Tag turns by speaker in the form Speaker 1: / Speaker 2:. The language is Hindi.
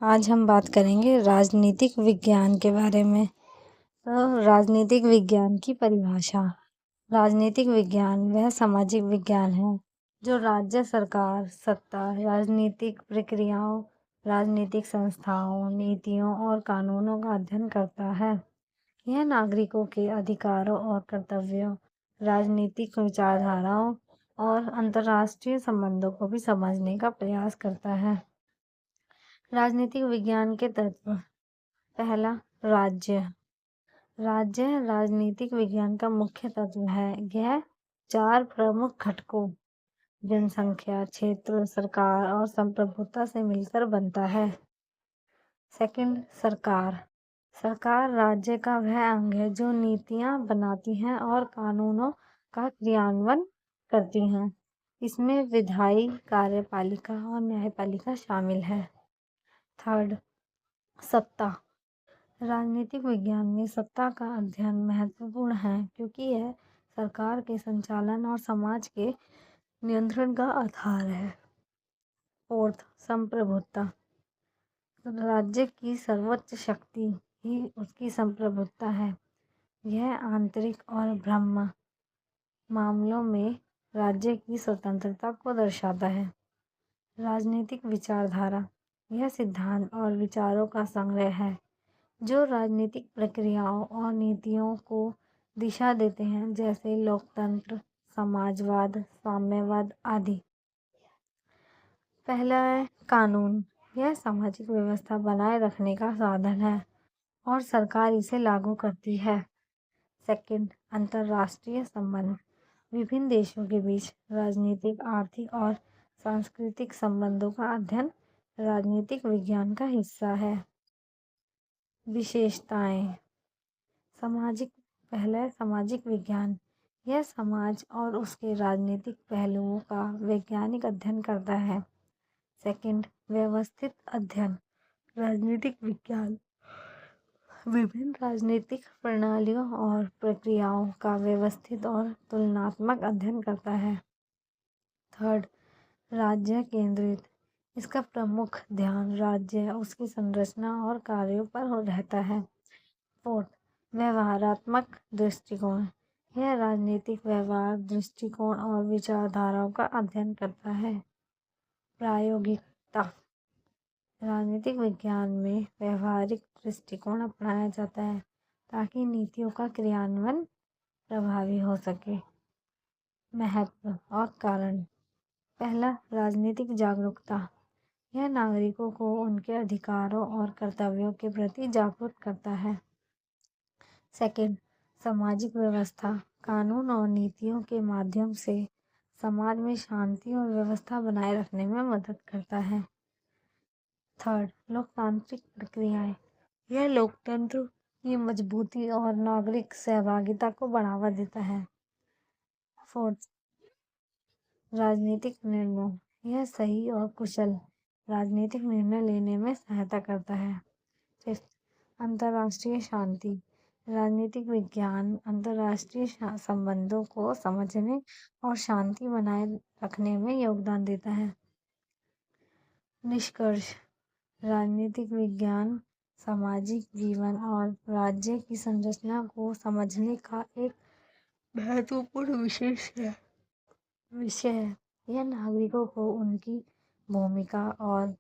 Speaker 1: आज हम बात करेंगे राजनीतिक विज्ञान के बारे में। तो राजनीतिक विज्ञान की परिभाषा। राजनीतिक विज्ञान वह सामाजिक विज्ञान है जो राज्य सरकार, सत्ता, राजनीतिक प्रक्रियाओं, राजनीतिक संस्थाओं, नीतियों और कानूनों का अध्ययन करता है। यह नागरिकों के अधिकारों और कर्तव्यों, राजनीतिक विचारधाराओं और अंतर्राष्ट्रीय संबंधों को भी समझने का प्रयास करता है। राजनीतिक विज्ञान के तत्व। पहला, राज्य। राज्य राजनीतिक विज्ञान का मुख्य तत्व है। यह 4 प्रमुख घटकों जनसंख्या, क्षेत्र, सरकार और संप्रभुता से मिलकर बनता है। सेकंड, सरकार। सरकार राज्य का वह अंग है जो नीतियां बनाती हैं और कानूनों का क्रियान्वयन करती हैं। इसमें विधायी, कार्यपालिका और न्यायपालिका शामिल है। थर्ड, सत्ता। राजनीतिक विज्ञान में सत्ता का अध्ययन महत्वपूर्ण है क्योंकि यह सरकार के संचालन और समाज के नियंत्रण का आधार है। फोर्थ, संप्रभुता। राज्य की सर्वोच्च शक्ति ही उसकी संप्रभुता है। यह आंतरिक और ब्रह्म मामलों में राज्य की स्वतंत्रता को दर्शाता है। राजनीतिक विचारधारा। यह सिद्धांत और विचारों का संग्रह है जो राजनीतिक प्रक्रियाओं और नीतियों को दिशा देते हैं, जैसे लोकतंत्र, समाजवाद, साम्यवाद आदि। पहला है कानून। यह सामाजिक व्यवस्था बनाए रखने का साधन है और सरकार इसे लागू करती है। सेकंड, अंतर्राष्ट्रीय संबंध। विभिन्न देशों के बीच राजनीतिक, आर्थिक और सांस्कृतिक संबंधों का अध्ययन राजनीतिक विज्ञान का हिस्सा है। विशेषताएं। सामाजिक विज्ञान। यह समाज और उसके राजनीतिक पहलुओं का वैज्ञानिक अध्ययन करता है। सेकंड, व्यवस्थित अध्ययन। राजनीतिक विज्ञान विभिन्न राजनीतिक प्रणालियों और प्रक्रियाओं का व्यवस्थित और तुलनात्मक अध्ययन करता है। थर्ड, राज्य केंद्रित। इसका प्रमुख ध्यान राज्य, उसकी संरचना और कार्यों पर रहता है। फोर्थ, व्यवहारात्मक दृष्टिकोण। यह राजनीतिक व्यवहार, दृष्टिकोण और विचारधाराओं का अध्ययन करता है। प्रायोगिकता। राजनीतिक विज्ञान में व्यवहारिक दृष्टिकोण अपनाया जाता है ताकि नीतियों का क्रियान्वयन प्रभावी हो सके। महत्व और कारण। पहला, राजनीतिक जागरूकता। यह नागरिकों को उनके अधिकारों और कर्तव्यों के प्रति जागरूक करता है। सेकंड, सामाजिक व्यवस्था। कानून और नीतियों के माध्यम से समाज में शांति और व्यवस्था बनाए रखने में मदद करता है। थर्ड, लोकतांत्रिक प्रक्रियाएं। यह लोकतंत्र की मजबूती और नागरिक सहभागिता को बढ़ावा देता है। फोर्थ, राजनीतिक निर्णय। यह सही और कुशल राजनीतिक निर्णय लेने में सहायता करता है। फिफ्थ, अंतर्राष्ट्रीय शांति। राजनीतिक विज्ञान अंतर्राष्ट्रीय संबंधों को समझने और शांति बनाए रखने में योगदान देता है। निष्कर्ष। राजनीतिक विज्ञान सामाजिक जीवन और राज्य की संरचना को समझने का एक महत्वपूर्ण विषय है। यह नागरिकों को उनकी भूमिका और